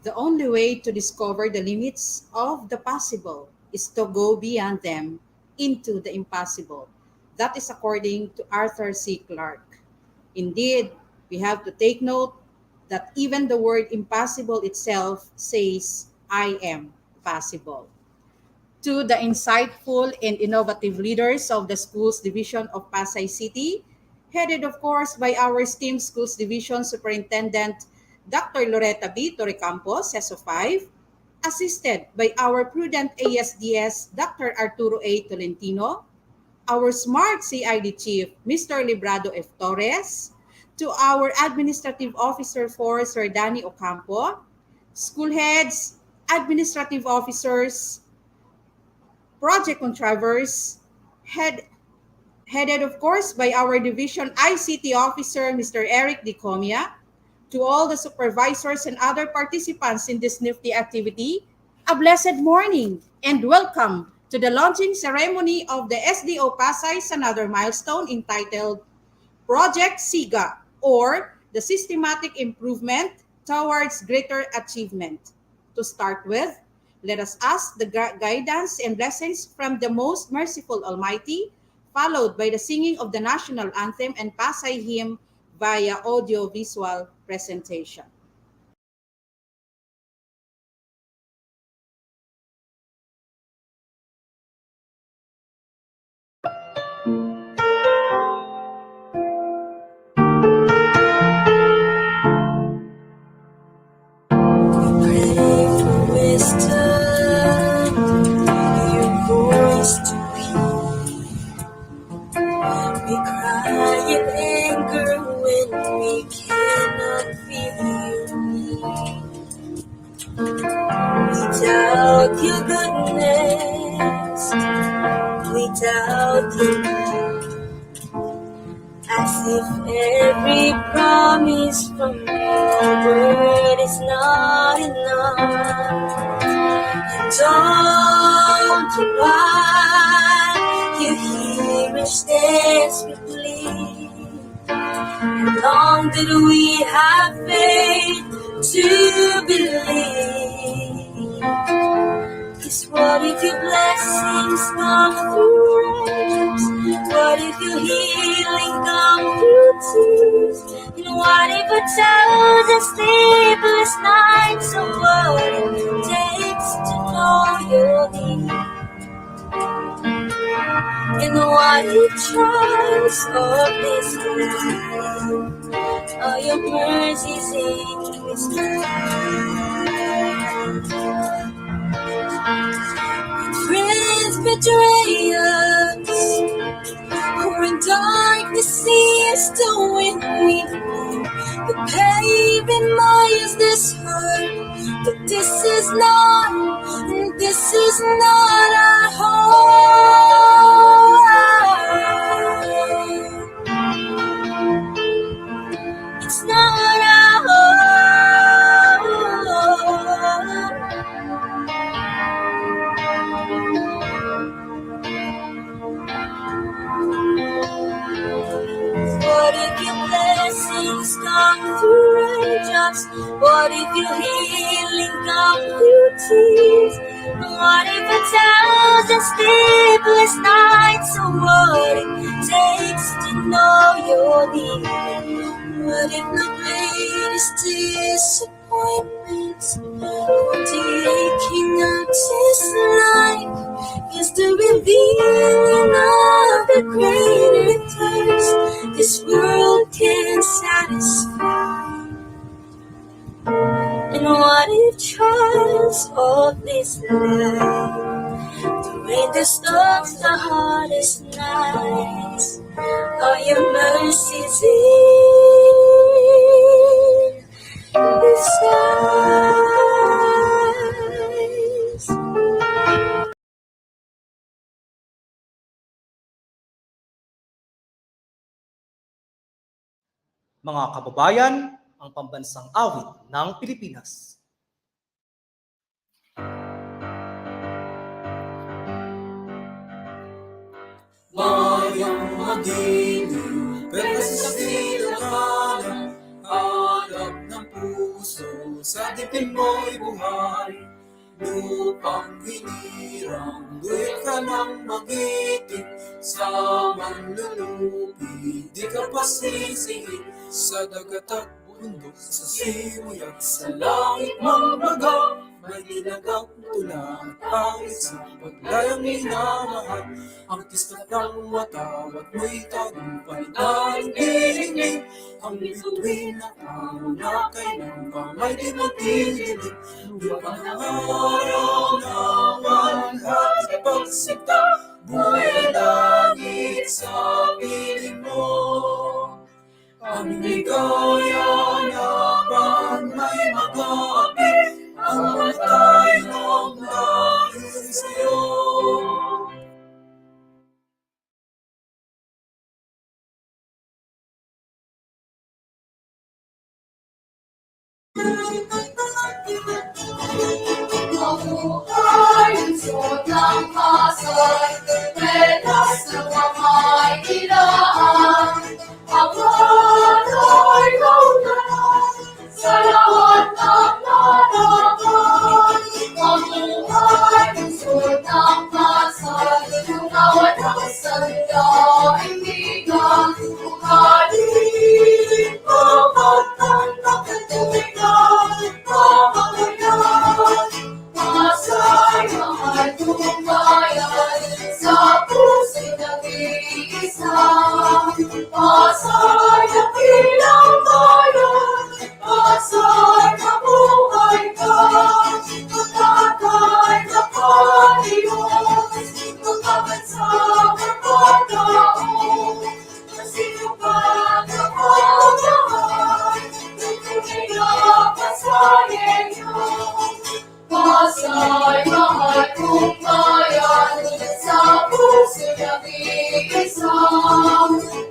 The only way to discover the limits of the possible is to go beyond them into the impossible. That is according to Arthur C. Clarke. Indeed, we have to take note that even the word impossible itself says, I am possible. To the insightful and innovative leaders of the Schools Division of Pasay City, headed of course by our esteemed Schools Division Superintendent Dr. Loretta B. Torrecampos, SO5, assisted by our prudent ASDS Dr. Arturo A. Tolentino, our smart CID Chief Mr. Librado F. Torres, to our Administrative Officer for Sir Danny Ocampo, school heads, administrative officers, project contrivers, head, headed of course by our Division ICT Officer, Mr. Eric Dicomia, to all the supervisors and other participants in this nifty activity, a blessed morning and welcome to the launching ceremony of the SDO Pasay's another milestone entitled Project SIGA, or the Systematic Improvement Towards Greater Achievement. To start with, let us ask the guidance and blessings from the most merciful Almighty, followed by the singing of the national anthem and Pasay hymn via audio-visual presentation. Pray for wisdom, your voice to be. We cry in anger when we cannot feel you. We doubt your goodness, we doubt your love, as if every promise from your word is not enough. And don't you why you hear us desperately, and long did we have faith to believe. 'Cause what if your blessings come through rains? What if your healing come through tears? And what if a thousand sleepless nights of what it takes to know your need? And what if trials of this life are your mercies in disguise? Friends betray us, who in darkness sees the wind we know. The pain reminds this hurt, but this is not our home. It's not our home. What if your blessings come through raindrops? What if your healing come through tears? What if a thousand sleepless nights are what it takes to know your need? What if the greatest disappointments, the aching of this life, is the revealing of the greater thirst this world can satisfy? And what if trials of this life, the rain that storms the hardest nights, are your mercies in disguise? Mga kababayan, ang pambansang awit ng Pilipinas. Mayang magiliw, pero sa silakanan, harap ng puso sa dibdib mo'y buhay. Lupang hinirang, duwit ka ng magiting, sa manlulupi, di ka pasisihin. Sa dagat at bundok, sa simoy at sa langit mambaga, may dilagak tula at pangit sa paglayang minamahal. Ang kislat ng mata at mo'y tagumpay na hinding-ding, ang bituin na tao na kailan pa may di magdidilig. Lupa ng araw naman at pagsikta, buhay langit sa piling mo. Ang ligaya na pang may mag-aapi, ang matay ng dahil sa'yo. Mabuhay ang suot ng kasal, metas ng mamay ilaan. Ang manay kaunan sa lahat ng larawan. Mabuhay ang suot ng kasal, tungawat ang sandaigdigan. Umaling kapagtandak at tuwigan, mamamayan. Masaya at tumbayan sa puso'y nag-iisa. Masaya bilang bayan, masaya buhay ka. Magtatay na Panginoon, magkakansang ang pagkaon. Masinugan na pagmamahal, tutuloy na pasayenyo. Masay mahal kong bayan, sa puso nag-iisa.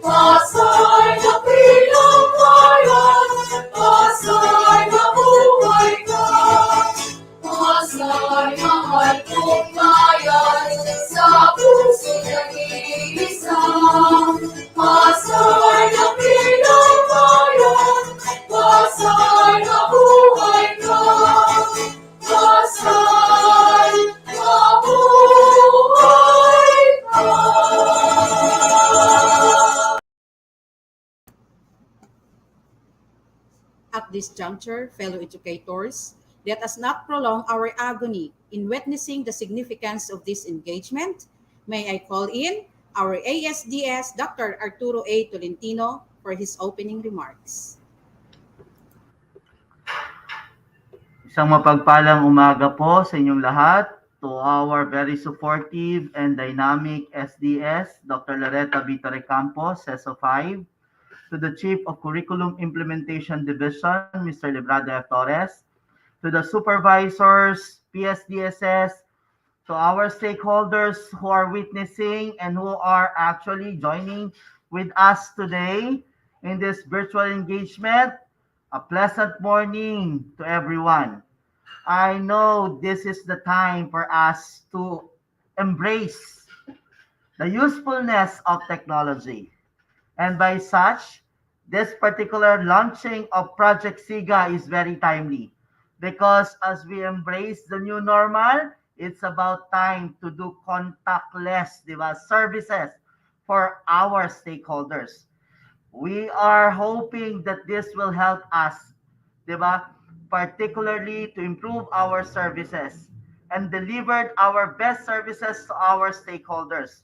Masay na bilang bayan, masay na buhay ka. Masay mahal kong bayan, sa puso nag-iisa. Masay na bilang bayan, masay na buhay ka. Masay na buhay ka. At this juncture, fellow educators, let us not prolong our agony in witnessing the significance of this engagement. May I call in our ASDS Dr. Arturo A. Tolentino for his opening remarks. Isang mapagpalang umaga po sa inyong lahat, to our very supportive and dynamic SDS, Dr. Loretta Vitore Campos, CESO 5, to the Chief of Curriculum Implementation Division, Mr. Librado F. Torres, to the supervisors, PSDSS, to our stakeholders who are witnessing and who are actually joining with us today in this virtual engagement. A pleasant morning to everyone. I know this is the time for us to embrace the usefulness of technology. And by such, this particular launching of Project SIGA is very timely because as we embrace the new normal, it's about time to do contactless, di ba, services for our stakeholders. We are hoping that this will help us, di ba, particularly to improve our services and deliver our best services to our stakeholders,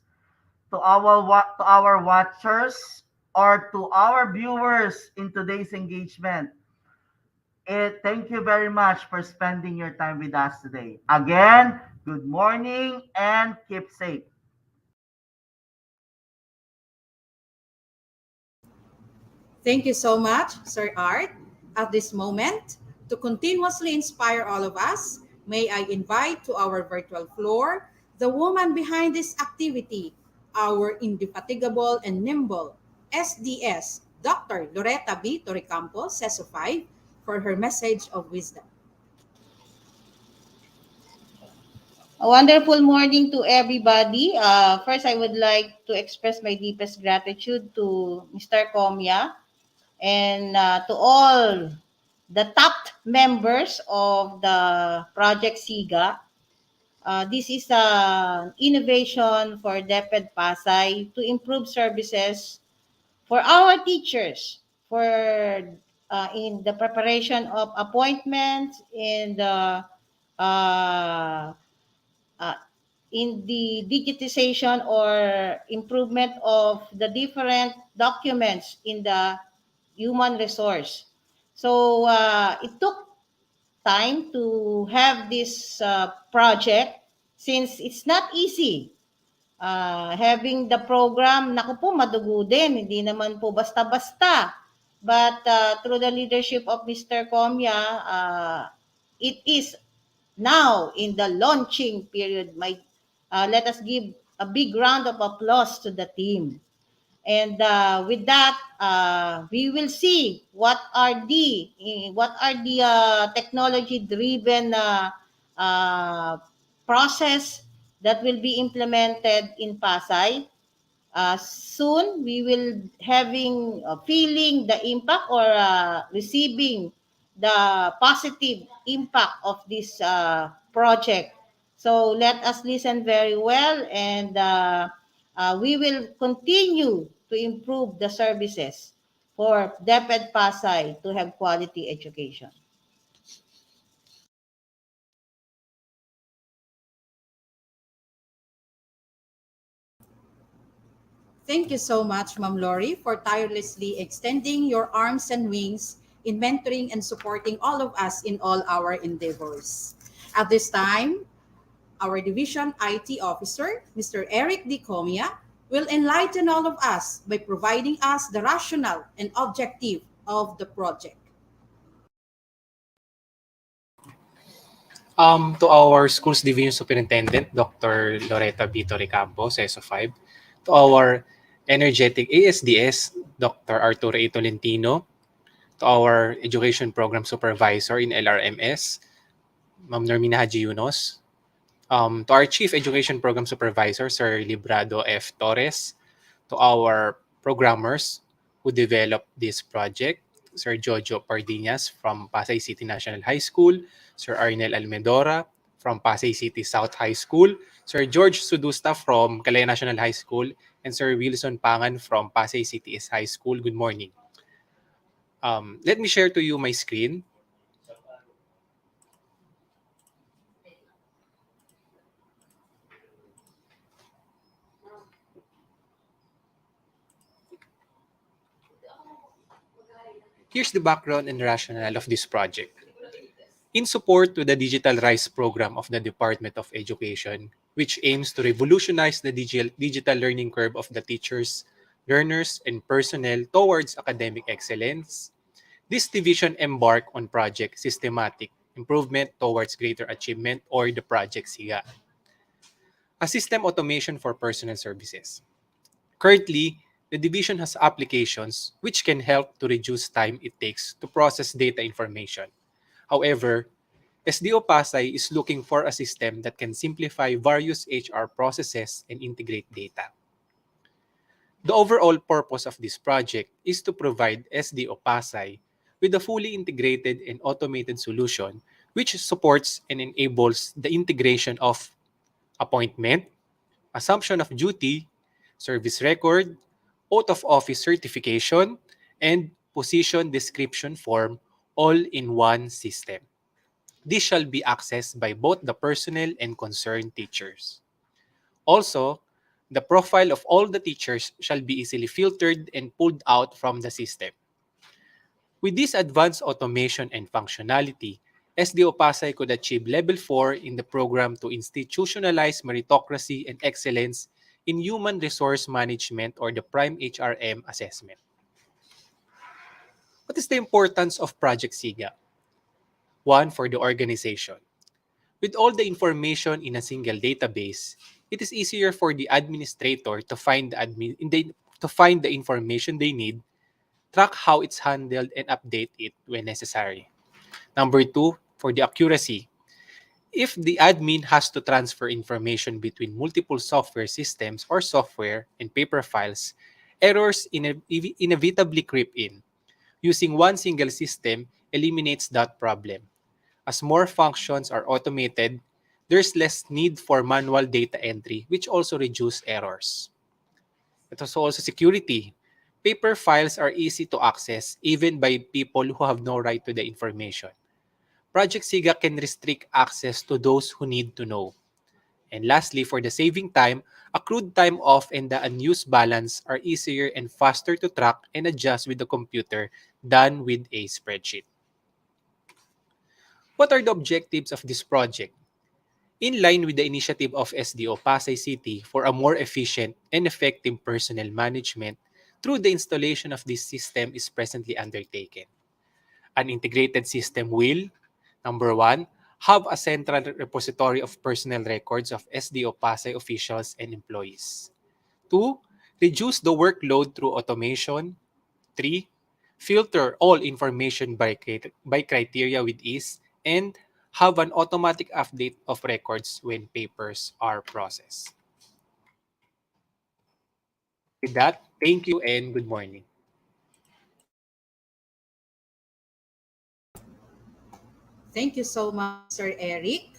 to our watchers, or to our viewers in today's engagement. Thank you very much for spending your time with us today. Again, good morning and keep safe. Thank you so much, Sir Art. At this moment, to continuously inspire all of us, may I invite to our virtual floor the woman behind this activity, our indefatigable and nimble SDS, Dr. Loretta B. Torrecampo, CESO 5, for her message of wisdom. A wonderful morning to everybody. First, I would like to express my deepest gratitude to Mr. Comya and to all the top members of the Project SIGA. This is an innovation for DepEd Pasay to improve services for our teachers for in the preparation of appointments uh, uh, in the digitization or improvement of the different documents in the human resource. So it took time to have this project since it's not easy. Having the program, naku po, madugo din. Hindi naman po basta-basta. But through the leadership of Mr. Comya, it is now in the launching period. Let us give a big round of applause to the team. And with that, we will see what are the technology-driven uh, process that will be implemented in Pasay. Soon we will having feeling the impact or receiving the positive impact of this project. So let us listen very well, and we will continue to improve the services for DepEd Pasay to have quality education. Thank you so much, Ma'am Lori, for tirelessly extending your arms and wings in mentoring and supporting all of us in all our endeavors. At this time, our Division IT Officer, Mr. Eric D. Comia, will enlighten all of us by providing us the rationale and objective of the project. To our school's division superintendent, Dr. Loretta Vito Campos, SO5, to our energetic ASDS, Dr. Arturo A. Tolentino, to our education program supervisor in LRMS, Ma'am Normina Haji Yunos, to our chief education program supervisor, Sir Librado F. Torres, to our programmers who developed this project, Sir Jojo Pardinas from Pasay City National High School, Sir Arnel Almedora from Pasay City South High School, Sir George Sudusta from Calaya National High School, and Sir Wilson Pangan from Pasay City East High School. Good morning. Let me share to you my screen. Here's the background and rationale of this project. In support to the Digital Rise program of the Department of Education, which aims to revolutionize the digital learning curve of the teachers, learners, and personnel towards academic excellence, this division embarked on Project Systematic Improvement Towards Greater Achievement, or the Project SIGA, a system automation for personnel services. Currently, the division has applications which can help to reduce time it takes to process data information. However, SDO Pasay is looking for a system that can simplify various HR processes and integrate data. The overall purpose of this project is to provide SDO Pasay with a fully integrated and automated solution which supports and enables the integration of appointment, assumption of duty, service record, oath of office certification, and position description form all in one system. This shall be accessed by both the personnel and concerned teachers. Also, the profile of all the teachers shall be easily filtered and pulled out from the system. With this advanced automation and functionality, SDO Pasay could achieve Level 4 in the program to institutionalize meritocracy and excellence in human resource management, or the Prime HRM assessment. What is the importance of Project SIGA? One, for the organization. With all the information in a single database, it is easier for the administrator to find the information they need, track how it's handled, and update it when necessary. Number two, for the accuracy. If the admin has to transfer information between multiple software systems or software and paper files, errors inevitably creep in. Using one single system, eliminates that problem. As more functions are automated, there's less need for manual data entry, which also reduces errors. It is also security. Paper files are easy to access even by people who have no right to the information. Project SIGA can restrict access to those who need to know. And lastly, for the saving time, accrued time off and the unused balance are easier and faster to track and adjust with the computer than with a spreadsheet. What are the objectives of this project? In line with the initiative of SDO Pasay City for a more efficient and effective personnel management, through the installation of this system is presently undertaken. An integrated system will, number one, have a central repository of personnel records of SDO Pasay officials and employees. Two, reduce the workload through automation. Three, filter all information by criteria with ease. And have an automatic update of records when papers are processed. With that, thank you and good morning. Thank you so much, Sir Eric.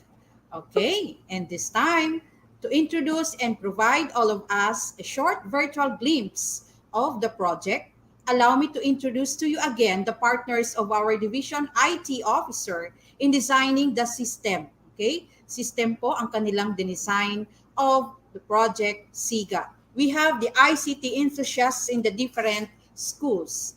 Okay, and this time, to introduce and provide all of us a short virtual glimpse of the project, allow me to introduce to you again the partners of our Division IT Officer in designing the system. Okay? System po ang kanilang dinesign of the project SIGA. We have the ICT enthusiasts in the different schools.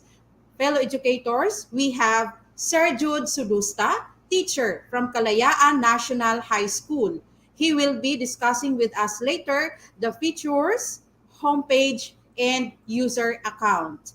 Fellow educators, we have Sir Jude Sudusta, teacher from Kalayaan National High School. He will be discussing with us later the features, homepage, and user account.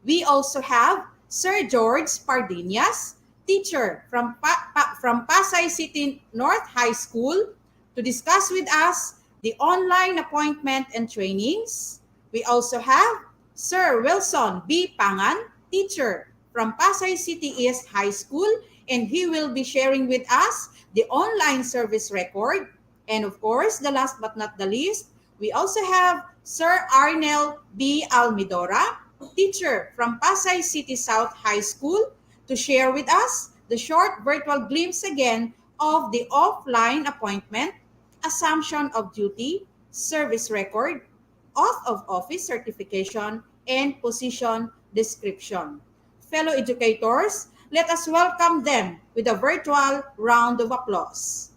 We also have Sir George Pardinas, teacher from Pasay City North High School, to discuss with us the online appointment and trainings. We also have Sir Wilson B. Pangan, teacher from Pasay City East High School, and he will be sharing with us the online service record. And of course, the last but not the least, we also have Sir Arnel B. Almidora, teacher from Pasay City South High School, to share with us the short virtual glimpse again of the offline appointment, assumption of duty, service record, oath of office certification, and position description. Fellow educators, let us welcome them with a virtual round of applause.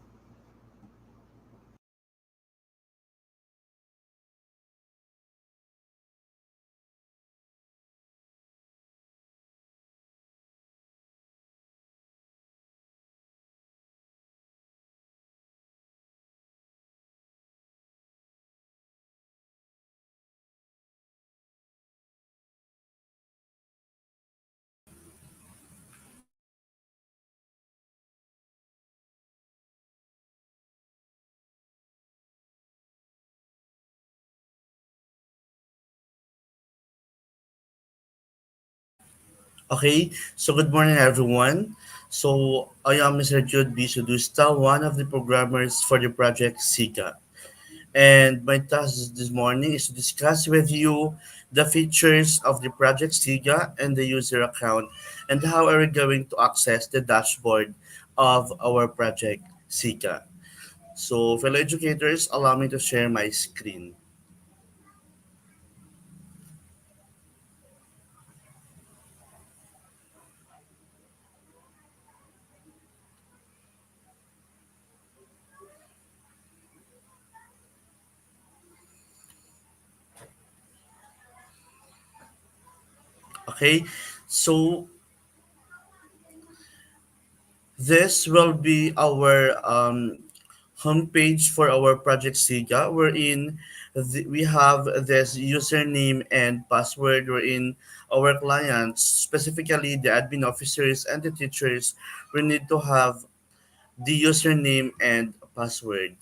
Okay, so good morning, everyone. So I am Mr. Jude B. Sudusta, one of the programmers for the project SIGA. And my task this morning is to discuss with you the features of the project SIGA and the user account and how are we going to access the dashboard of our project SIGA. So fellow educators, allow me to share my screen. Okay, so this will be our homepage for our project SIGA, wherein we have this username and password, wherein our clients, specifically the admin officers and the teachers, will need to have the username and password.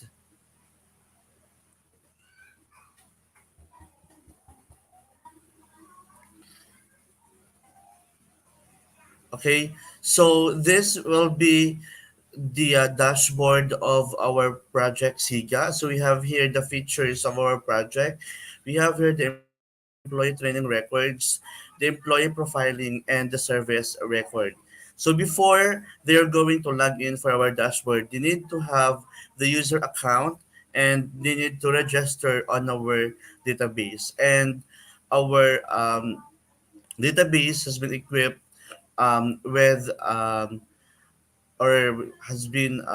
Okay, so this will be the dashboard of our project SIGA. So we have here the features of our project. We have here the employee training records, the employee profiling, and the service record. So before they're going to log in for our dashboard, they need to have the user account and they need to register on our database. And our database has been equipped with or has been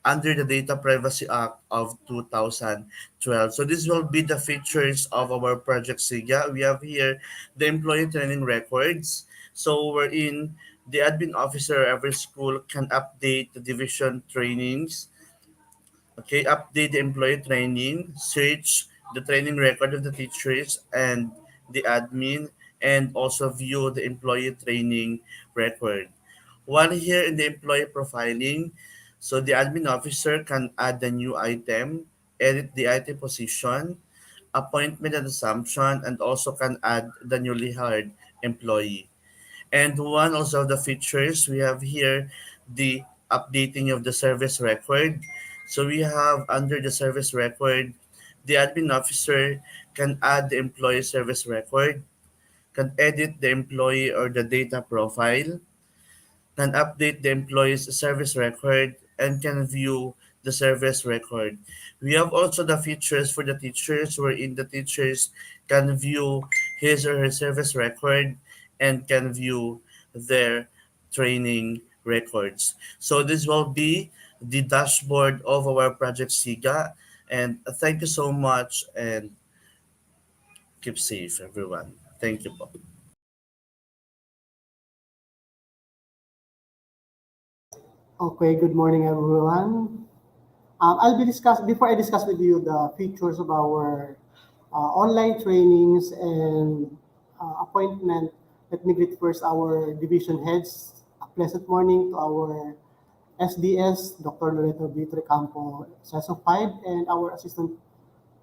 under the Data Privacy Act of 2012. So this will be the features of our project SIGA. We have here the employee training records. So we're in the admin officer of every school can update the division trainings. Okay, update the employee training, search the training record of the teachers and the admin, and also view the employee training record. While here in the employee profiling, so the admin officer can add the new item, edit the item position, appointment and assumption, and also can add the newly hired employee. And one also of the features we have here, the updating of the service record. So we have under the service record, the admin officer can add the employee service record, can edit the employee or the data profile, can update the employee's service record, and can view the service record. We have also the features for the teachers wherein the teachers can view his or her service record and can view their training records. So this will be the dashboard of our project SIGA. And thank you so much and keep safe everyone. Thank you po. Okay, good morning, everyone. I'll be discuss before I discuss with you the features of our online trainings and appointment. Let me greet first our division heads. A pleasant morning to our SDS, Dr. Loreto Vitre Campo, SESO 5, and our Assistant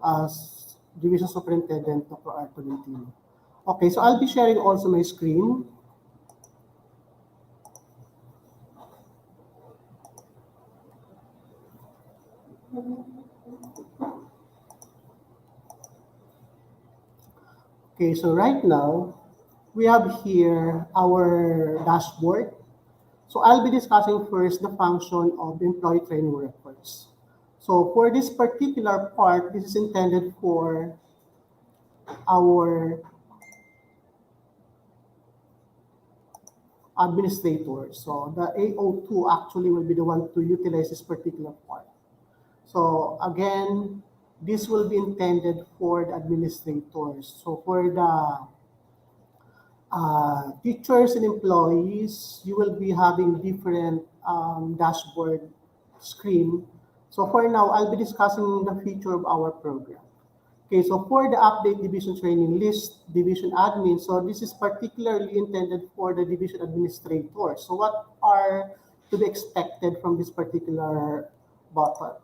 uh, Division Superintendent, Dr. Arthur Lentino. Okay, so I'll be sharing also my screen. Okay, so right now, we have here our dashboard. So I'll be discussing first the function of employee training records. So for this particular part, this is intended for our administrators. So the AO2 actually will be the one to utilize this particular part. So again, this will be intended for the administrators. So for the teachers and employees, you will be having different dashboard screen. So for now, I'll be discussing the feature of our program. Okay, so for the update division training list, division admin, so this is particularly intended for the division administrator. So what are to be expected from this particular button?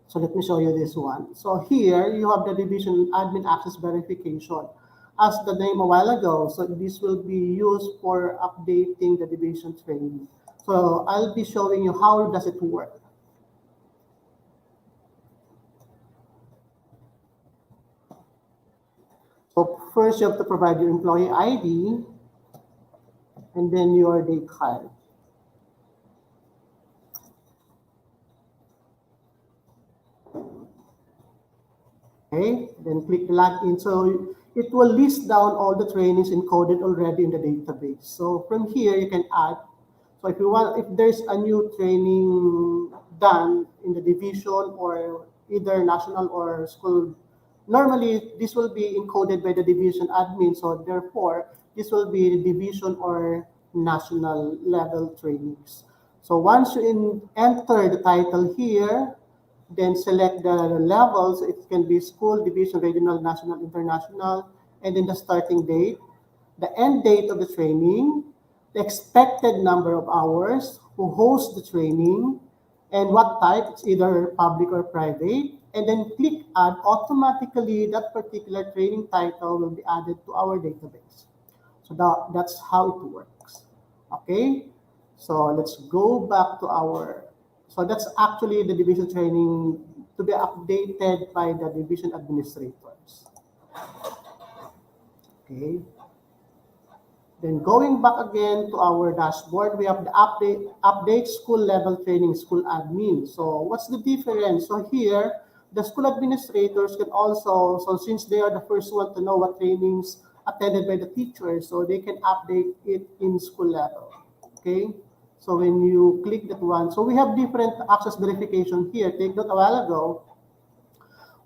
So let me show you this one. So here you have the division admin access verification. As the name a while ago, so this will be used for updating the division training. So I'll be showing you how does it work. So first you have to provide your employee ID and then your day card. Okay, then click the login. So it will list down all the trainings encoded already in the database. So from here you can add. So if you want, if there's a new training done in the division or either national or school, normally this will be encoded by the division admin. So therefore, this will be the division or national level trainings. So once you enter the title here, then select the levels. It can be school, division, regional, national, international, and then the starting date, the end date of the training, the expected number of hours, who hosts the training, and what type, it's either public or private, and then click add. Automatically that particular training title will be added to our database. So that's how it works. Okay, so let's go back to our, so that's actually the division training to be updated by the division administrators. Okay. Then going back again to our dashboard, we have the update school level training, school admin. So what's the difference? So here, the school administrators can also, so since they are the first one to know what trainings attended by the teachers, so they can update it in school level. Okay. So when you click that one, so we have different access verification here. Take note a while ago,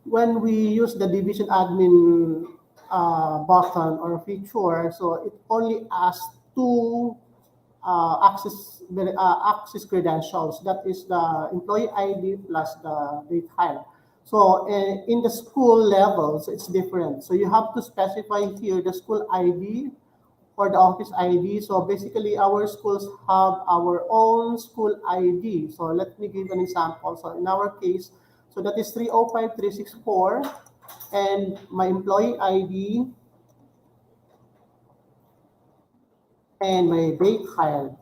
when we use the division admin button or feature, so it only asks two access credentials. That is the employee ID plus the date hire. So in the school levels, it's different. So you have to specify here the school ID or the office ID. So basically, our schools have our own school ID. So let me give an example. So in our case, so that is 305364, and my employee ID and my date hired.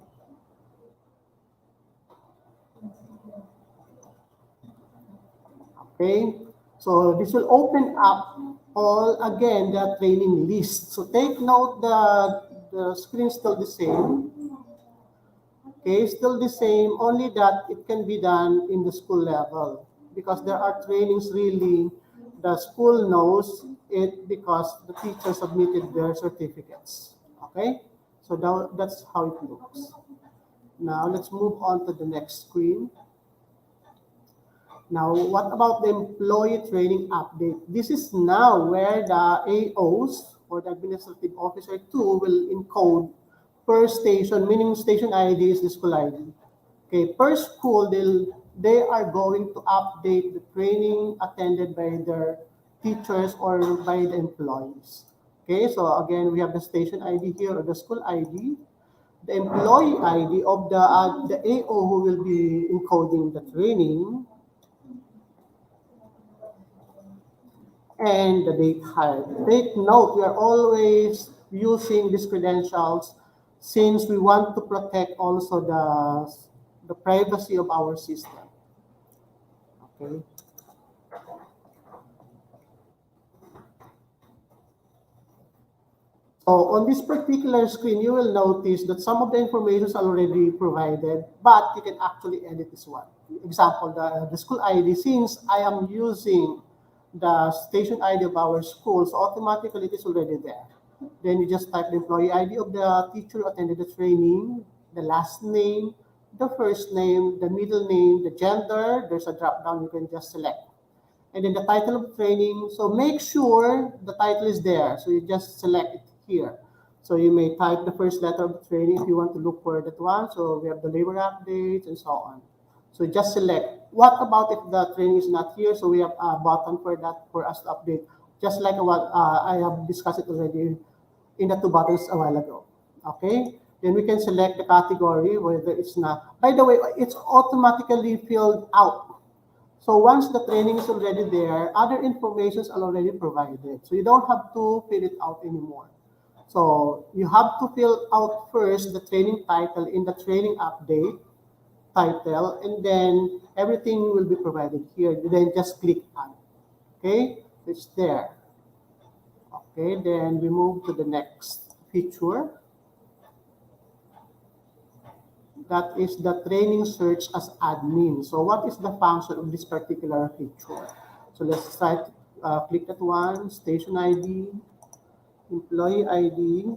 Okay, so this will open up all again the training list. So take note the screen still the same. Okay, still the same, only that it can be done in the school level because there are trainings really the school knows it because the teacher submitted their certificates. Okay, so that's how it looks. Now let's move on to the next screen. Now, what about the employee training update? This is now where the AOs or the administrative officer 2 will encode per station, meaning station ID is the school ID. Okay, per school, they are going to update the training attended by their teachers or by the employees. Okay, so again, we have the station ID here or the school ID, the employee ID of the AO who will be encoding the training, and the date hired. Take note, we are always using these credentials since we want to protect also the privacy of our system. Okay. So on this particular screen, you will notice that some of the information is already provided, but you can actually edit this one. Example, the school ID, since I am using the station ID of our school, so automatically it is already there. Then you just type the employee ID of the teacher who attended the training, the last name, the first name, the middle name, the gender. There's a drop down you can just select. And then the title of training. So make sure the title is there. So you just select it here. So you may type the first letter of the training if you want to look for that one. So we have the labor updates and so on. So just select. What about if the training is not here? So we have a button for that for us to update. Just like what I have discussed it already in the two buttons a while ago. Okay? Then we can select the category whether it's not. By the way, it's automatically filled out. So once the training is already there, other information is already provided. So you don't have to fill it out anymore. So you have to fill out first the training title in the training update title, and then everything will be provided here. Then just click add. Okay, it's there. Okay, then we move to the next feature. That is the training search as admin. So what is the function of this particular feature? So let's try to click that one, station ID, employee ID,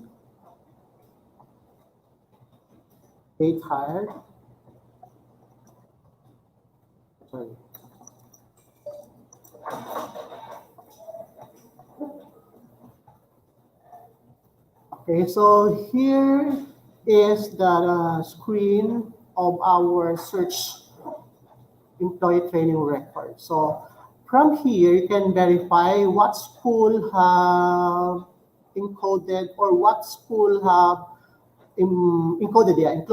date hired. Sorry. Okay, so here is the screen of our search employee training record. So from here, you can verify what school have encoded or what school have encoded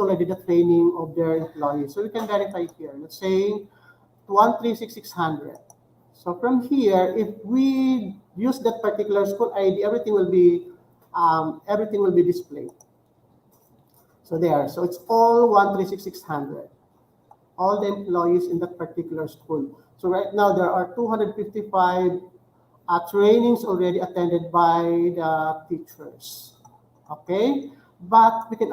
already the training of their employees. So we can verify here. Let's say 136600. So from here, if we use that particular school ID, everything will be displayed. So there. So it's all 136600. All the employees in that particular school. So right now there are 255 trainings already attended by the teachers. Okay, but we can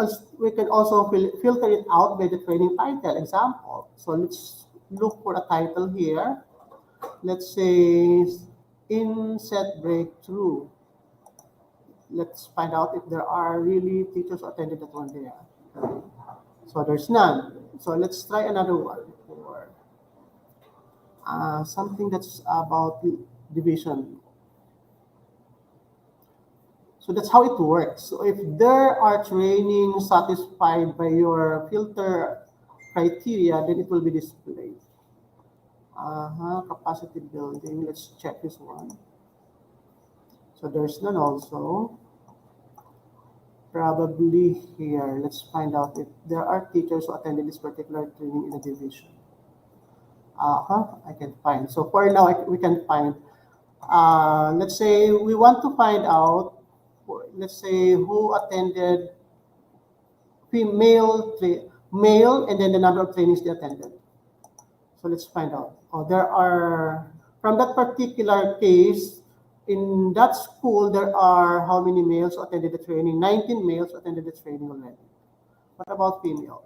also filter it out by the training title. Example. So let's look for a title here. Let's say inset breakthrough. Let's find out if there are really teachers who attended that one there. Okay. So there's none. So let's try another one for something that's about division. So that's how it works. So if there are trainings satisfied by your filter criteria, then it will be displayed. Capacity building. Let's check this one. So there's none also. Probably here. Let's find out if there are teachers who attended this particular training in a division. I can find. So for now, we can find. Let's say we want to find out. Let's say who attended male, and then the number of trainings they attended. So let's find out. There are from that particular case in that school. There are how many males who attended the training? 19 males who attended the training already. What about female?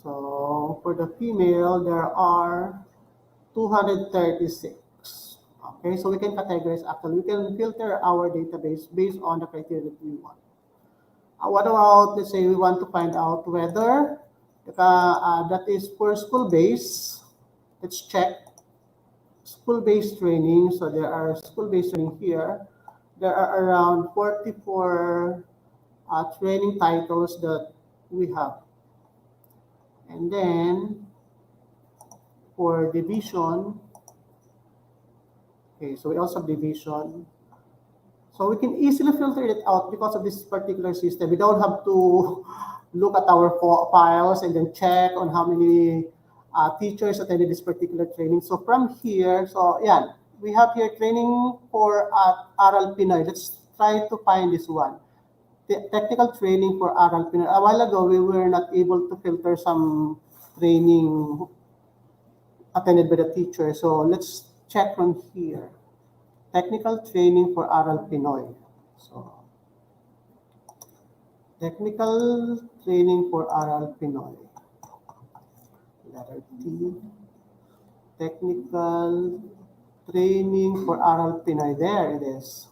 So for the female, there are 236. Okay, so we can categorize actually. We can filter our database based on the criteria that we want. What about, let's say we want to find out whether that is for school-based. Let's check school-based training. So there are school-based training here. There are around 44 training titles that we have. And then for division, okay, so we also have division. So we can easily filter it out because of this particular system. We don't have to look at our files and then check on how many teachers attended this particular training. So from here, so yeah, we have here training for Aral Pinoy. Let's try to find this one. The technical training for Aral Pinoy. A while ago, we were not able to filter some training attended by the teacher. So let's check from here. Technical training for Aral Pinoy. So, technical training for Aral Pinoy. Letter T. Technical training for Aral Pinoy. There it is.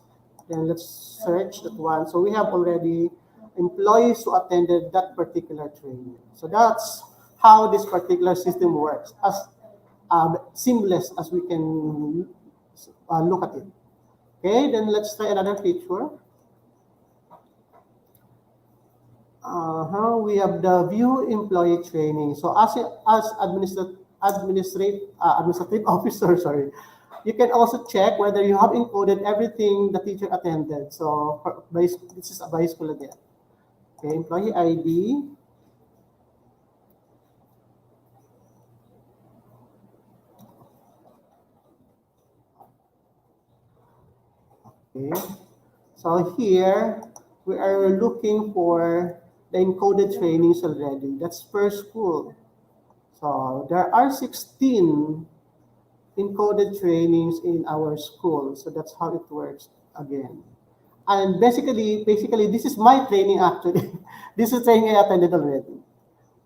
Then let's search that one. So we have already employees who attended that particular training. So that's how this particular system works, as seamless as we can look at it. Okay, then let's try another feature. We have the view employee training. So as administrative officer, sorry, you can also check whether you have encoded everything the teacher attended. So this is by school again. Okay, employee ID. Okay, so here we are looking for the encoded trainings already. That's per school. So there are 16 encoded trainings in our school. So that's how it works again. And basically, this is my training actually. This is training I attended already.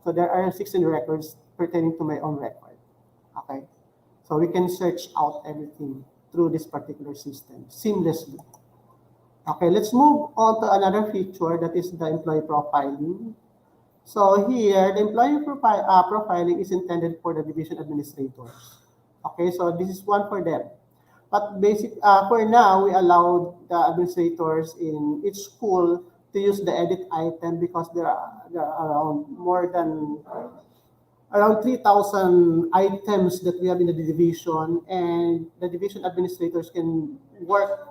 So there are 16 records pertaining to my own record. Okay. So we can search out everything through this particular system seamlessly. Okay, let's move on to another feature, that is the employee profiling. So here, the employee profiling is intended for the division administrators. Okay, so this is one for them. But for now, we allow the administrators in each school to use the edit item because there are around around 3,000 items that we have in the division, and the division administrators can work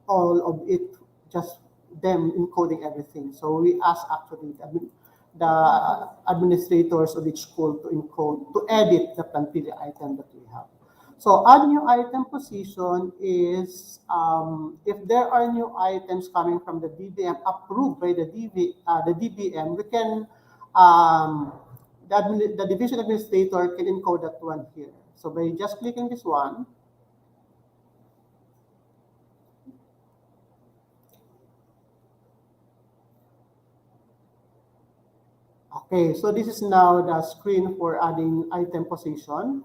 all of it, just them encoding everything. So we ask actually the administrators of each school to encode, to edit the plantilla item that we have. So add new item position is if there are new items coming from the DBM approved by the DBM, we can the division administrator can encode that one here. So by just clicking this one, Okay, so this is now the screen for adding item position.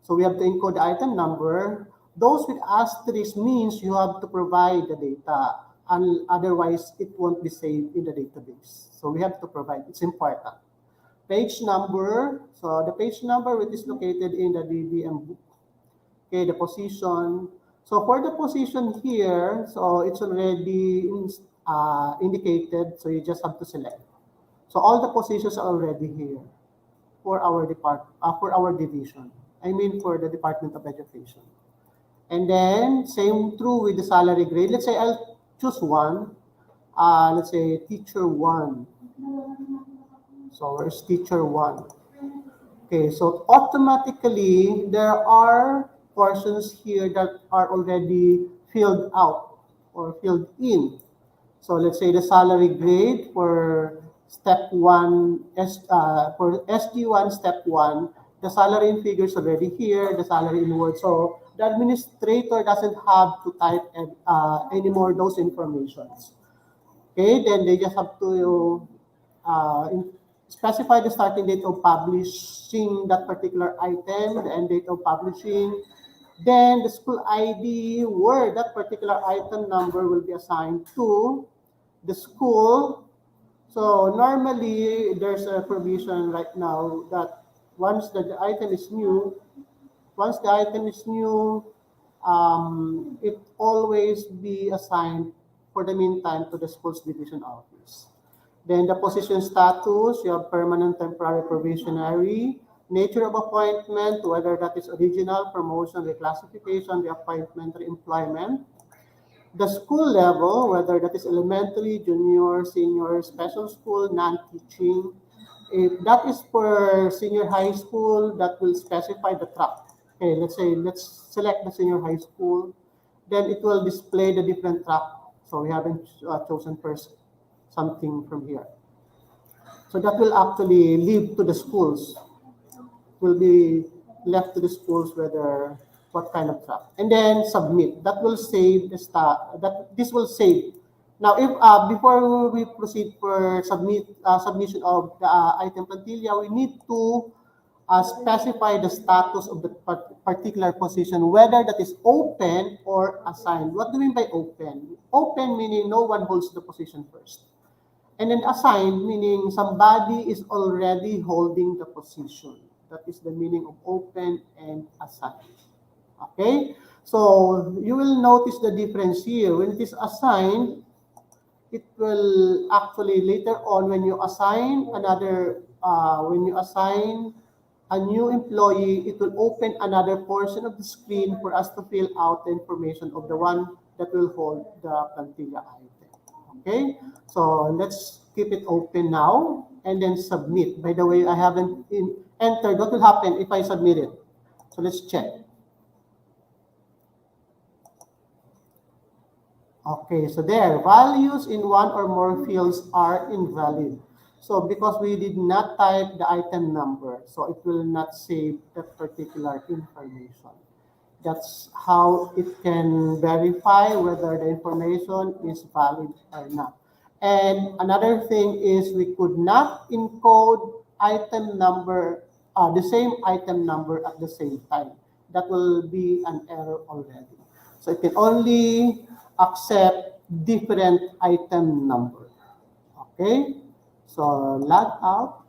So we have to encode the item number. Those with asterisk means you have to provide the data, and otherwise it won't be saved in the database. So we have to provide, it's important. Page number, so the page number which is located in the DBM book. Okay, the position. So for the position here, so it's already indicated, so you just have to select. So all the positions are already here for our for our division. I mean for the Department of Education. And then same true with the salary grade. Let's say I'll choose one. Let's say teacher one. So where's teacher one? Okay, so automatically there are portions here that are already filled out or filled in. So let's say the salary grade for step one, for SG1 step one, the salary in figures already here, the salary in words. So the administrator doesn't have to type anymore those informations. Okay, then they just have to specify the starting date of publishing that particular item, the end date of publishing, then the school ID where that particular item number will be assigned to the school. So normally there's a provision right now that once the item is new, it always be assigned for the meantime to the school's division office. Then the position status, you have permanent, temporary, probationary, nature of appointment, whether that is original, promotion, reclassification, reappointment, reemployment. The school level, whether that is elementary, junior, senior, special school, non-teaching. If that is for senior high school, that will specify the track. Okay, let's select the senior high school. Then it will display the different track. So we haven't chosen first something from here. So that will actually leave to the schools. Will be left to the schools whether what kind of track. And then submit. That will save the this will save. Now, if before we proceed for submission of the item plantilla, we need to specify the status of the particular position, whether that is open or assigned. What do we mean by open? Open meaning no one holds the position first. And then assigned meaning somebody is already holding the position. That is the meaning of open and assigned. Okay? So you will notice the difference here. When it is assigned, it will actually later on when you assign a new employee, it will open another portion of the screen for us to fill out the information of the one that will hold the plantilla item. Okay, so let's keep it open now and then submit. By the way, I haven't entered. What will happen if I submit it? So let's check. Okay, so there, values in one or more fields are invalid. So because we did not type the item number, so it will not save that particular information. That's how it can verify whether the information is valid or not. And another thing is we could not encode item number, the same item number at the same time. That will be an error already. So it can only accept different item number. Okay, so log out.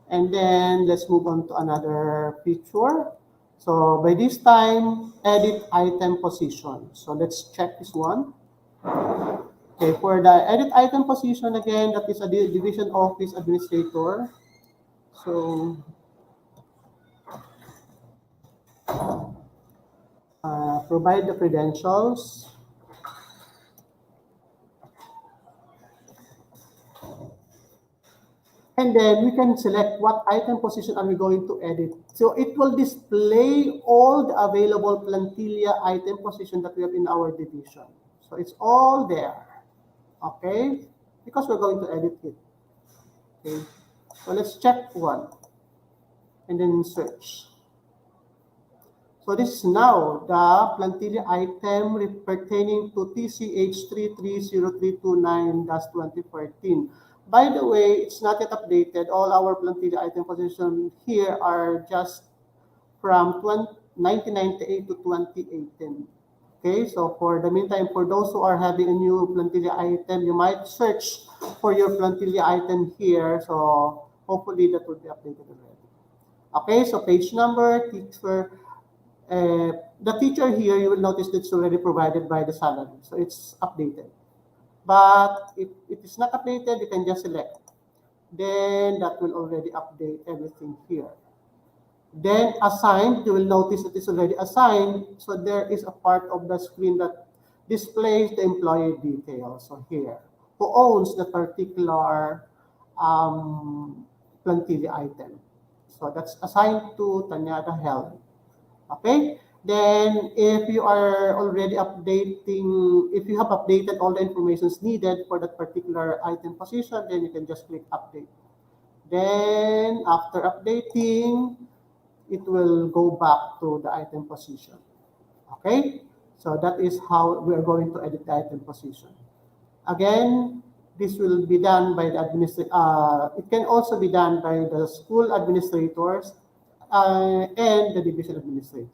And then let's move on to another feature. So by this time, edit item position. So let's check this one. Okay, for the edit item position again, that is a division office administrator. So provide the credentials. And then we can select what item position are we going to edit. So it will display all the available plantilla item position that we have in our division. So it's all there, okay? Because we're going to edit it, okay? So let's check one and then search. So this is now the plantilla item pertaining to TCH 330329-2014. By the way, it's not yet updated. All our plantilla item position here are just from 1998 to 2018. Okay, so for the meantime, for those who are having a new plantilla item, you might search for your plantilla item here. So hopefully that will be updated already. Okay, so page number, teacher. The teacher here, you will notice that it's already provided by the salary. So it's updated. But if it is not updated, you can just select. Then that will already update everything here. Then assigned, you will notice that it's already assigned. So there is a part of the screen that displays the employee details. So here, who owns the particular plantilla item. So that's assigned to Tanyada Helen. Okay? Then if you are already updating, if you have updated all the information needed for that particular item position, then you can just click update. Then after updating, it will go back to the item position. Okay? So that is how we are going to edit the item position. Again, this will be done by the it can also be done by the school administrators and the division administrators.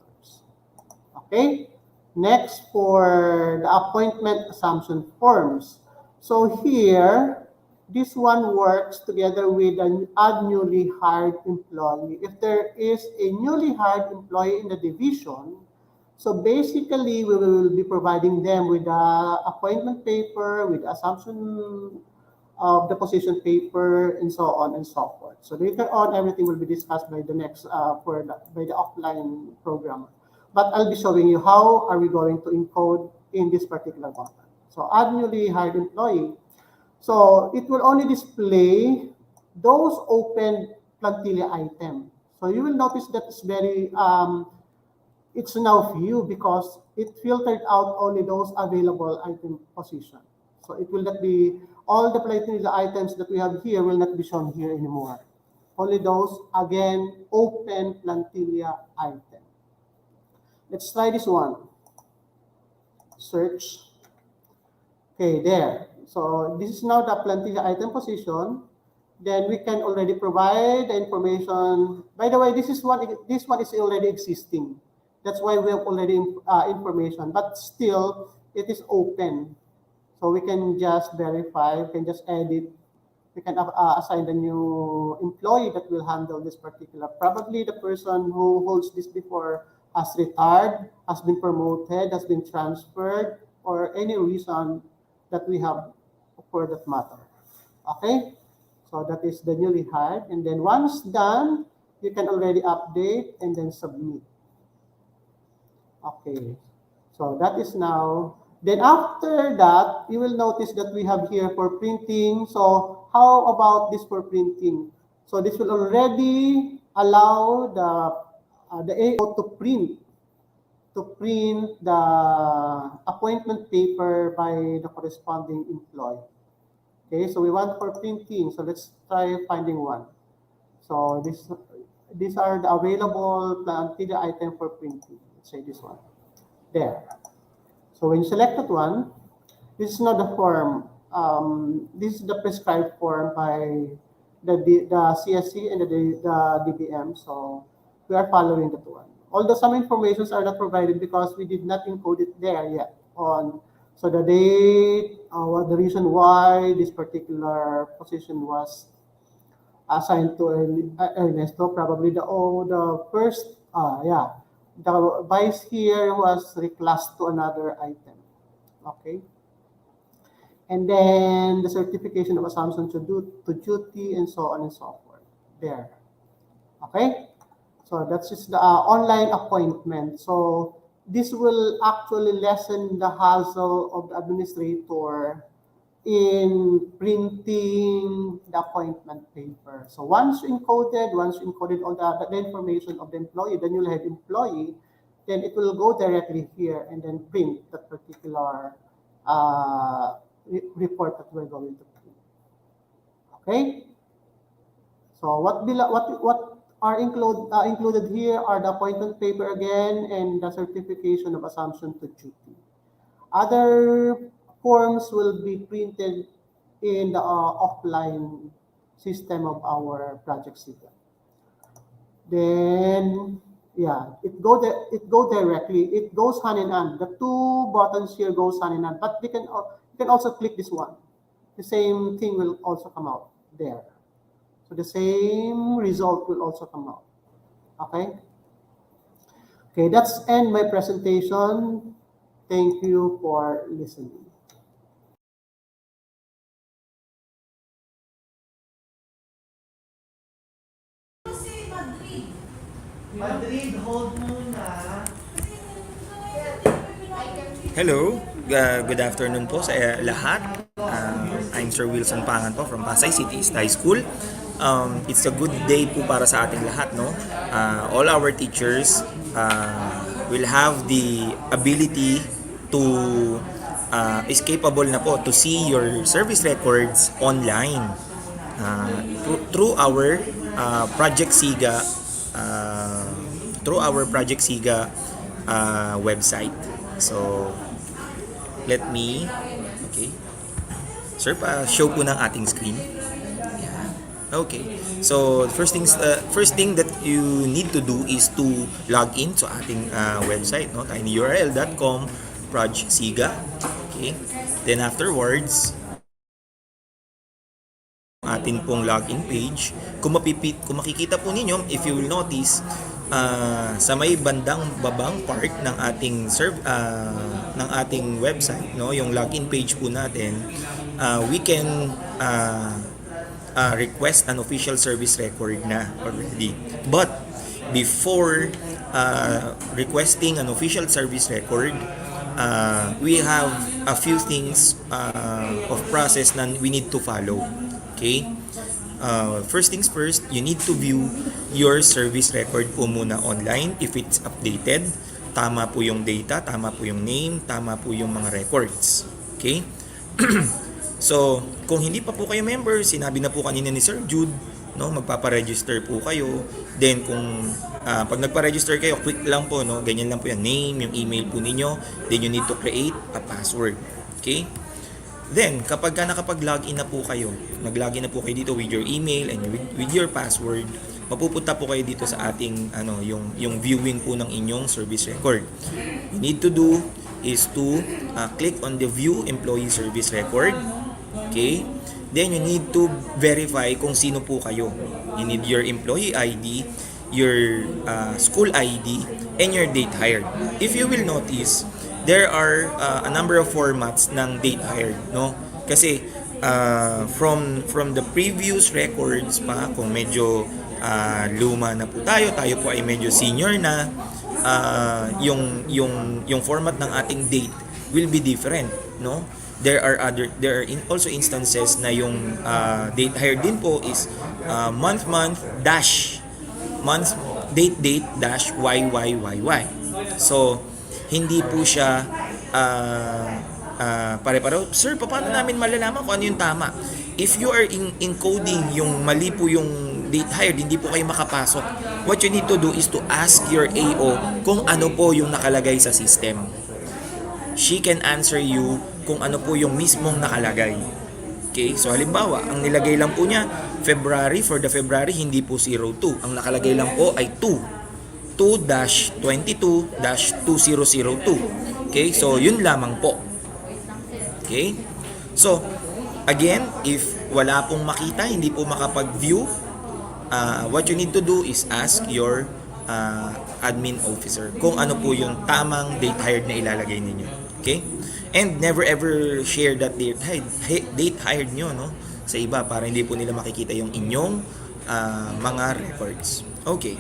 Okay? Next, for the appointment assumption forms. So here, this one works together with an add newly hired employee. If there is a newly hired employee in the division, so basically we will be providing them with the appointment paper, with the assumption of the position paper, and so on and so forth. So later on, everything will be discussed by the next by the offline programmer. But I'll be showing you how are we going to encode in this particular button. So add newly hired employee. So it will only display those open plantilla item. So you will notice that it's very it's now few because it filtered out only those available item position. So it will not be all the plantilla items that we have here will not be shown here anymore. Only those again open plantilla item. Let's try this one. Search. Okay, there. So this is now the plantilla item position. Then we can already provide the information. By the way, this one is already existing. That's why we have already information, but still it is open. So we can just verify, we can just edit, we can assign the new employee that will handle this particular. Probably the person who holds this before has retired, has been promoted, has been transferred, or any reason that we have for that matter. Okay? So that is the newly hired. And then once done, you can already update and then submit. Okay. So that is now. Then after that, you will notice that we have here for printing. So how about this for printing? So this will already allow the AO to print the appointment paper by the corresponding employee. Okay, so we want for printing. So let's try finding one. So these are the available plantilla item for printing. Let's say this one. There. So when you select that one, this is not the form. This is the prescribed form by the CSC and the DBM. So we are following that one. Although some informations are not provided because we did not encode it there yet on. So the date, the reason why this particular position was assigned to Ernesto, probably the first, the vice here was reclassed to another item. Okay. And then the certification of assumption to duty and so on and so forth. There. Okay. So that's just the online appointment. So this will actually lessen the hassle of the administrator in printing the appointment paper. So once you encoded all the information of the employee, the newly hired employee, then it will go directly here and then print that particular report that we're going to print. Okay. So what are included here are the appointment paper again and the certification of assumption to duty. Other forms will be printed in the offline system of our project SIGA. Then, yeah, it go directly. It goes hand in hand. The two buttons here goes hand in hand, but you can also click this one. The same thing will also come out there. So the same result will also come out. Okay. Okay, that's end my presentation. Thank you for listening. Madrid, hold muna. Hello, good afternoon po sa lahat. I'm Sir Wilson Pangan po from Pasay City East High School. It's a good day po para sa ating lahat, no? All our teachers will have the ability to is capable na po to see your service records online through our Project SIGA website. So, let me, okay. Sir, show po ng ating screen. Okay. So, first thing that you need to do is to log in sa ating website, no? tinyurl.com projsiga. Okay. Then afterwards, atin pong login page. Kung makikita po ninyo, if you will notice, sa may bandang babang part ng ating website, no, yung login page po natin, we can request an official service record na already. But before requesting an official service record, we have a few things of process na we need to follow. Okay? First things first, you need to view your service record po muna online if it's updated. Tama po yung data, tama po yung name, tama po yung mga records. Okay? So, kung hindi pa po kayo member, sinabi na po kanina ni Sir Jude, no, magpapa-register po kayo. Then kung pag nagpa-register kayo, quick lang po, no, ganyan lang po yung name, yung email po ninyo. Then you need to create a password. Okay? Then, kapag nakapag-login na po kayo, nag-login na po kayo dito with your email and with your password, mapupunta po kayo dito sa ating yung viewing po ng inyong service record. You need to do is to click on the view employee service record. Okay? Then you need to verify kung sino po kayo. You need your employee ID, your school ID, and your date hired. If you will notice, there are a number of formats ng date hired, no? Kasi from the previous records pa, kung medyo luma na po tayo po ay medyo senior na, yung format ng ating date will be different, no? There are also instances na yung date hired din po is month dash date dash YYYY. So hindi po siya pare-pareho. Sir, paano namin malalaman kung ano yung tama? If you are encoding yung mali po yung date hired, hindi po kayo makapasok. What you need to do is to ask your AO kung ano po yung nakalagay sa system. She can answer you kung ano po yung mismong nakalagay. Okay? So halimbawa, ang nilagay lang po niya, February, for the February, hindi po 02. Ang nakalagay lang po ay 2-22-2002. Okay? So, yun lamang po. Okay? So, again, if wala pong makita, hindi po makapag-view, what you need to do is ask your admin officer kung ano po yung tamang date hired na ilalagay ninyo. Okay? And never ever share that date hired nyo, no, sa iba para hindi po nila makikita yung inyong mga records. Okay.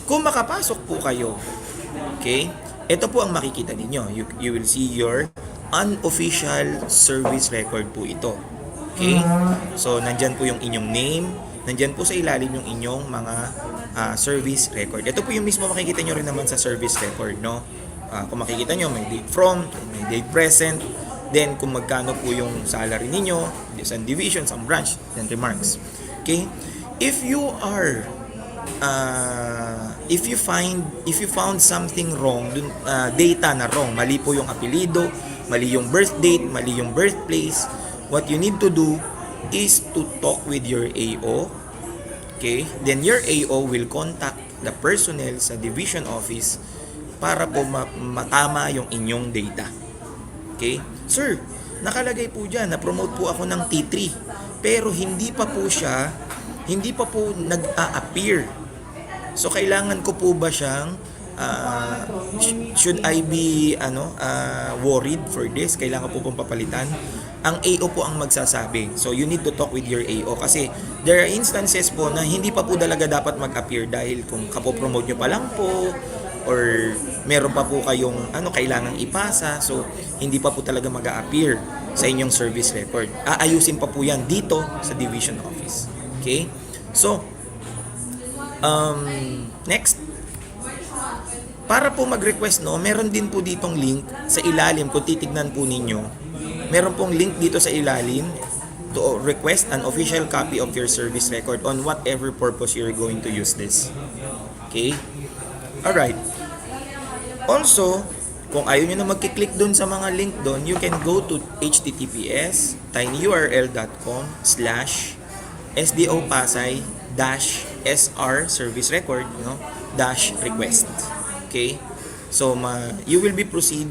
Kung makapasok po kayo, okay, ito po ang makikita ninyo. You will see your unofficial service record po ito. Okay? So, nandyan po yung inyong name, nandyan po sa ilalim yung inyong mga service record. Ito po yung mismo makikita nyo rin naman sa service record, no? Kung makikita nyo, may date from, may date present, then kung magkano po yung salary ninyo, some division, some branch, then remarks. Okay? If you found something wrong, data na wrong, mali po yung apelido, mali yung birth date, mali yung birthplace, what you need to do is to talk with your AO. Okay? Then your AO will contact the personnel sa division office para po matama yung inyong data. Okay? Sir, nakalagay po dyan, na-promote po ako ng T3. Pero hindi pa po nag-a-appear. So, kailangan ko po ba siyang, should I be worried for this? Kailangan po pong papalitan? Ang AO po ang magsasabi. So, you need to talk with your AO kasi there are instances po na hindi pa po talaga dapat mag-appear dahil kung kapopromote nyo pa lang po or meron pa po kayong kailangang ipasa, so hindi pa po talaga mag-a-appear sa inyong service record. Aayusin pa po yan dito sa division office. Okay? So, next, para po mag-request, meron din po ditong link sa ilalim. Kung titignan po ninyo, meron pong link dito sa ilalim to request an official copy of your service record on whatever purpose you're going to use this. Okay? Alright. Also, kung ayaw nyo na magkiklik dun sa mga link dun, you can go to https tinyurl.com/sdopasay-sr service record -request. Okay? So, you will proceed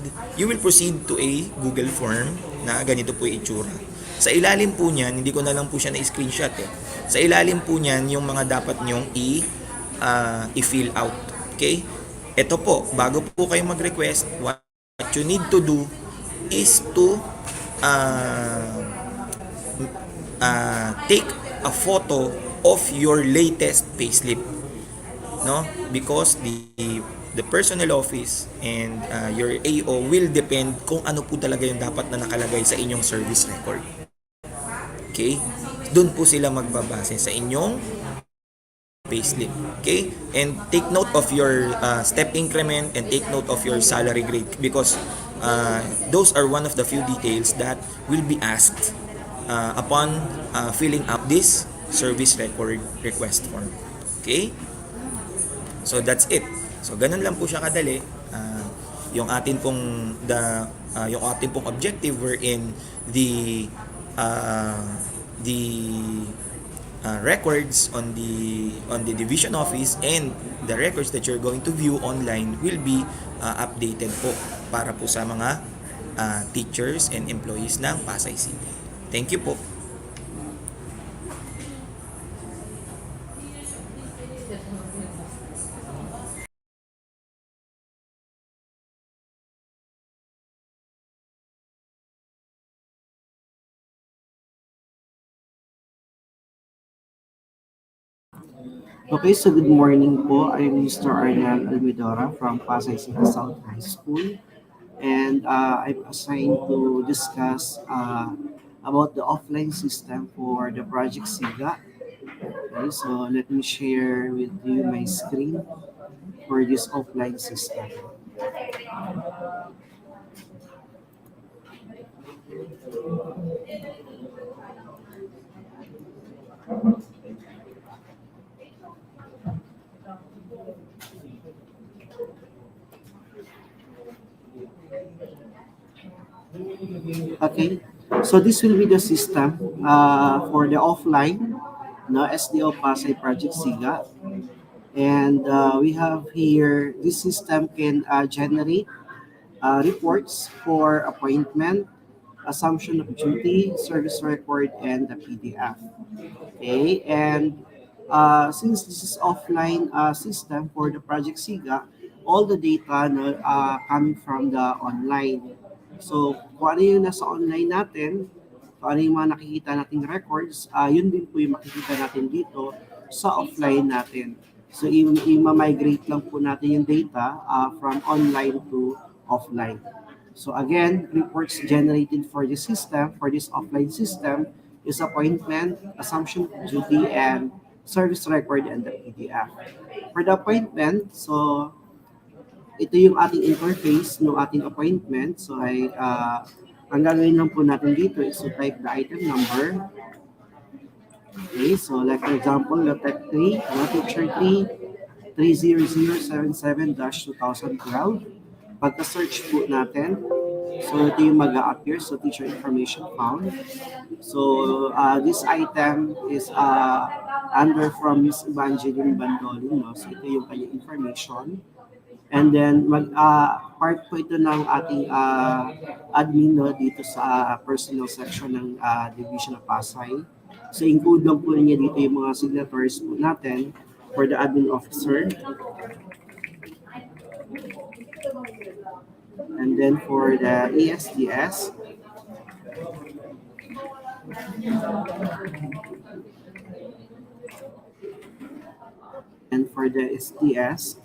to a Google form na ganito po yung itsura. Sa ilalim po niyan, hindi ko na lang po siya na-screenshot eh. Sa ilalim po niyan, yung mga dapat nyong i-fill out. Okay? Ito po, bago po kayo mag-request, what you need to do is to take a photo of your latest payslip. No? Because the personnel office and your AO will depend kung ano po talaga yung dapat na nakalagay sa inyong service record. Okay? Doon po sila magbabase sa inyong payslip. Okay? And take note of your step increment and take note of your salary grade because those are one of the few details that will be asked upon filling up this service record request form. Okay? So that's it. So ganun lang po siya kadali. Yung atin pong objective wherein the records on the division office and the records that you're going to view online will be updated po para po sa mga teachers and employees ng Pasay City. Thank you po. Okay, so good morning po. I'm Mr. Arnel Almidora from Pasay City South High School. And I'm assigned to discuss about the offline system for the project SIGA. Okay, so let me share with you my screen for this offline system. Okay, so this will be the system for the offline SDO Pasay Project SIGA. And we have here, this system can generate reports for appointment, assumption of duty, service record, and the PDF. Okay, and since this is offline system for the Project SIGA, all the data coming from the online. So, kung ano yung nasa online natin, kung ano yung mga nakikita nating records, yun din po yung makikita natin dito sa offline natin. So, i-migrate lang po natin yung data from online to offline. So, again, reports generated for this system, for this offline system, is appointment, assumption of duty, and service record and the PDF. For the appointment, so ito yung ating interface ng ating appointment. So ang gagawin lang po natin dito is to type the item number. Okay, so like for example, type 3, picture 3, 30077-2012. Pagka-search po natin, So ito yung mag-a-appear. So teacher information found. So this item is under from Miss Evangeline Bandolin. No? So ito yung kanyang information. And then part po ito ng ating admin no, dito sa personal section ng Division of Pasay. So include lang po niya dito yung mga signatories po natin for the admin officer. And then for the ESDS, and for the SDS,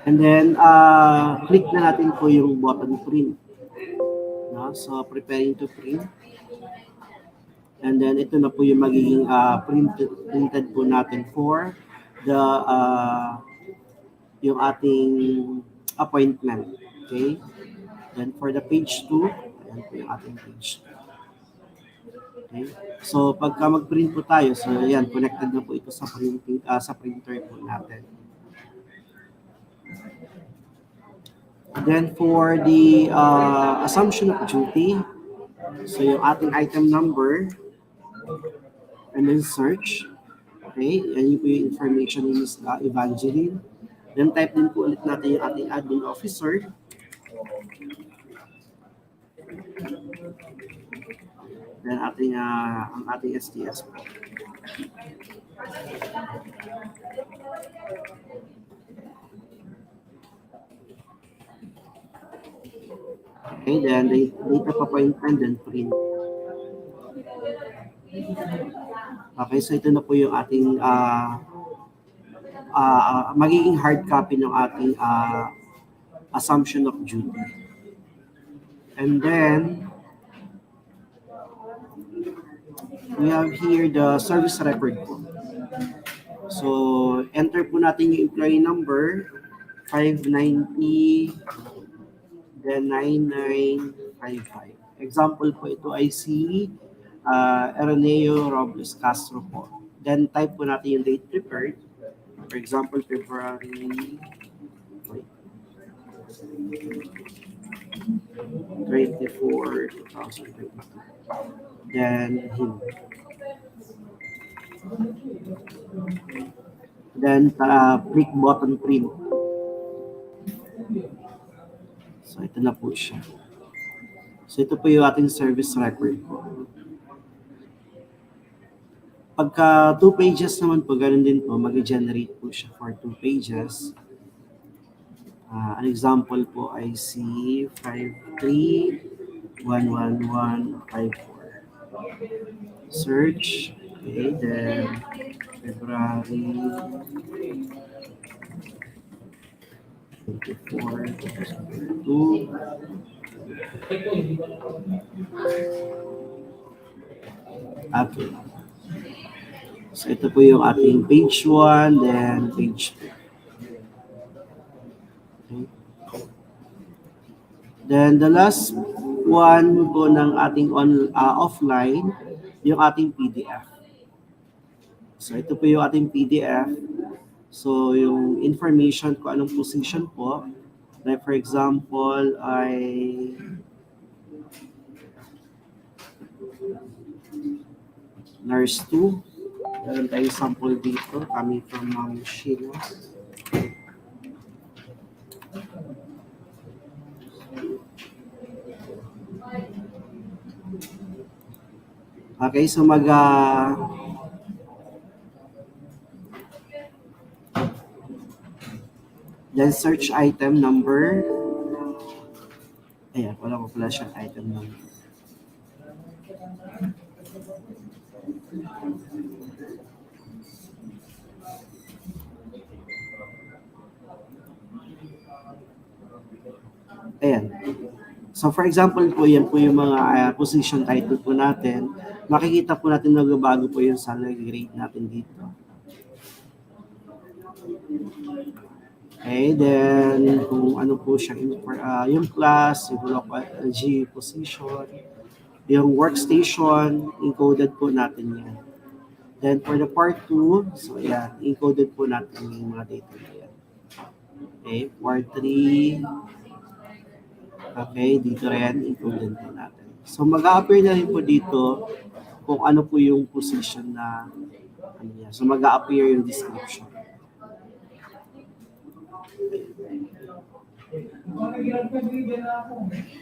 and then click na natin po yung button print. No? So preparing to print. And then ito na po yung magiging printed po natin for the yung ating appointment. Okay? Then for the page 2, ayan po yung ating page. Okay? So pagka mag-print po tayo, so ayan, connected na po ito sa printing sa printer po natin. Then for the assumption of duty, so yung ating item number, and then search. Okay, yan yung po yung information ni Ms. Evangeline. Then type din po ulit natin yung ating admin officer. Then ang ating STS po. Okay, then date of appointment, then print. Okay, so ito na po yung ating magiging hard copy ng ating assumption of duty. And then, we have here the service record po. So, enter po natin yung employee number, 590, then 9955. Example po ito ay si Araneo Robles Castro po. Then type po natin yung date prepared. For example, February 24, 2022. Then him. Then click button print. So ito na po siya. So ito po yung ating service record po. Pagka 2 pages naman po, ganun din po, mag-generate po siya for 2 pages. An example po ay si 5311154. Search. Okay, then February 24, 2022. Okay. So ito po yung ating page 1, then page 2. Okay. Then the last one po ng ating offline, yung ating PDF. So ito po yung ating PDF. So yung information kung anong position po. Like for example, ay nurse 2. Meron tayong sample dito, coming from Ma'am Sheila. Okay, so then search item number. Ayan, wala ko pala siyang item number. Ayan. So for example po, yan po yung mga position title po natin. Makikita po natin nagbabago po yung salary grade natin dito. Okay, then kung ano po siya, yung class, yung block G position, yung workstation, encoded po natin yan. Then for the part 2, so yeah, encoded po natin yung mga data na yan. Okay, part 3, okay, dito rin, encoded po natin. So mag-a-appear na rin po dito kung ano po yung position na ano yan. So mag-a-appear yung description.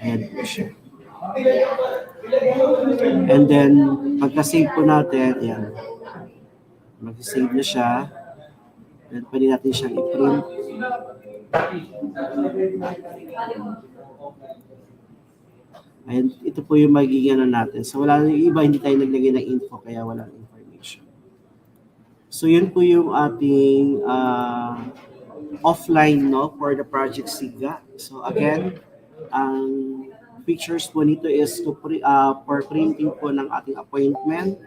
Ayan po siya. And then, pagka-save po natin, ayan, mag-save na siya. Then, pwede natin siyang i-print. Ayan, ito po yung magiging ano natin. So, wala yung iba, hindi tayo naglagay ng info, kaya walang information. So, yun po yung ating offline, no, for the Project SIGA. So, again, ang features po nito is for printing po ng ating appointment,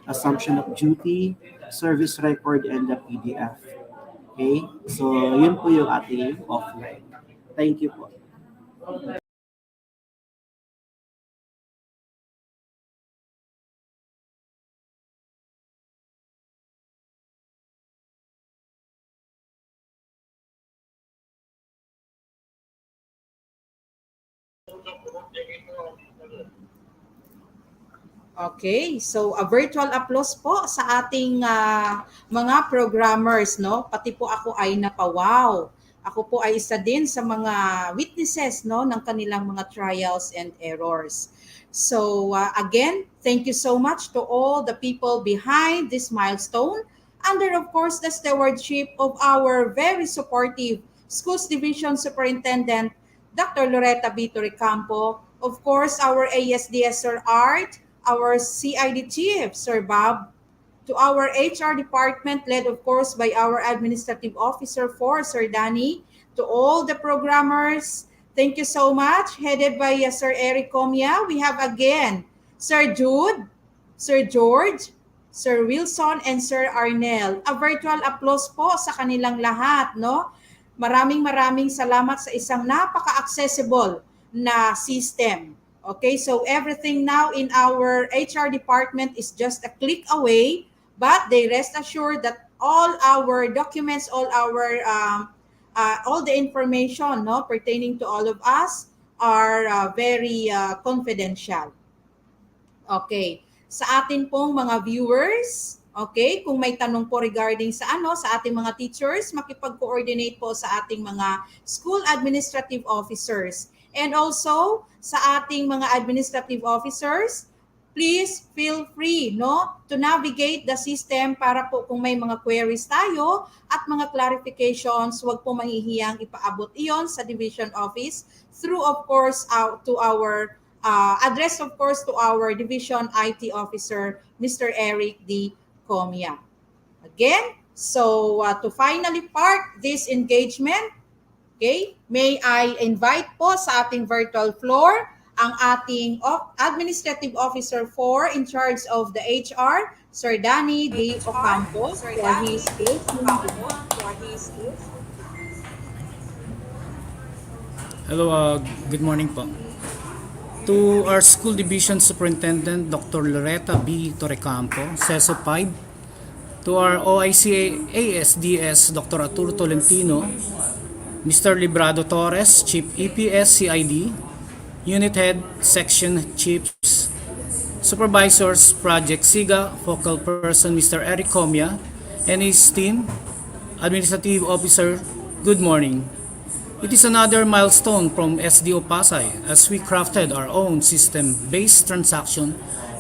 assumption of duty, service record, and the PDF. Okay? So, yun po yung ating offline. Thank you po. Okay, so a virtual applause po sa ating mga programmers, no? Pati po ako ay napawaw. Ako po ay isa din sa mga witnesses, no, ng kanilang mga trials and errors. So again, thank you so much to all the people behind this milestone, under of course the stewardship of our very supportive Schools Division Superintendent Dr. Loretta Vitor Campo, of course our ASDS Sir Art, our CID Chief, Sir Bob, to our HR department led of course by our Administrative Officer 4, Sir Danny, to all the programmers, thank you so much, headed by Sir Eric Comia. We have again Sir Jude, Sir George, Sir Wilson, and Sir Arnel. A virtual applause po sa kanilang lahat, no? Maraming salamat sa isang napaka-accessible na system. Okay, so everything now in our HR department is just a click away, but they rest assured that all our documents, all the information, no, pertaining to all of us are very confidential. Okay, sa atin pong mga viewers, okay, kung may tanong po regarding sa sa ating mga teachers, makipag-coordinate po sa ating mga school administrative officers. And also, sa ating mga administrative officers, please feel free, no, to navigate the system para po kung may mga queries tayo at mga clarifications, huwag po mahihiyang ipaabot iyon sa division office through, of course, to our address, of course, to our division IT officer, Mr. Eric D. Comia. Again, so to finally part this engagement, okay, may I invite po sa ating virtual floor ang ating Administrative Officer 4 in charge of the HR, Sir Danny D. Ocampo, for his closing remarks. Hello, good morning po. To our School Division Superintendent, Dr. Loretta B. Torrecampo, CESO 5, to our OIC ASDS, Dr. Arturo Tolentino, Mr. Librado Torres, Chief EPS CID, Unit Head, Section Chiefs, Supervisors, Project SIGA, Focal Person, Mr. Eric Comia, and his team, Administrative Officer, good morning. It is another milestone from SDO Pasay as we crafted our own system-based transaction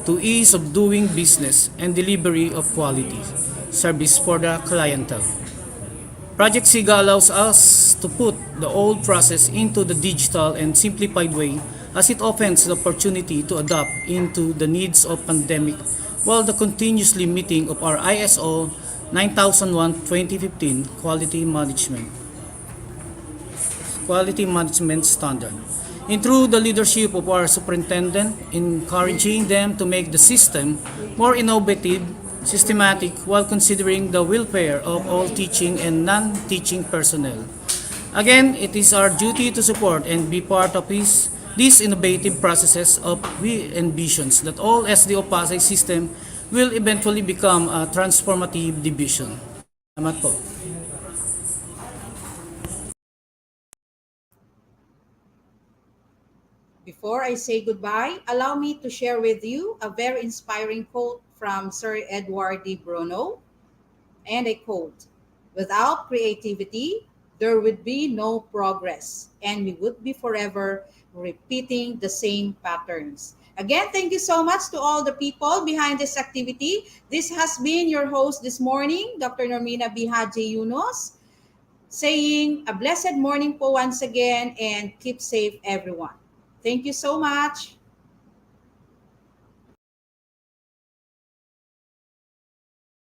to ease of doing business and delivery of quality service for the clientele. Project SIGA allows us to put the old process into the digital and simplified way as it opens the opportunity to adapt into the needs of pandemic while the continuously meeting of our ISO 9001-2015 quality management standard. And through the leadership of our superintendent, encouraging them to make the system more innovative, systematic, while considering the welfare of all teaching and non-teaching personnel. Again, it is our duty to support and be part of these innovative processes of we envisions that all SDO Pasay system will eventually become a transformative division. Salamat po. Before I say goodbye, allow me to share with you a very inspiring quote from Sir Edward de Bruno. And I quote, "Without creativity, there would be no progress, and we would be forever repeating the same patterns." Again, thank you so much to all the people behind this activity. This has been your host this morning, Dr. Normina Bihaji Yunus, saying a blessed morning po once again and keep safe, everyone. Thank you so much.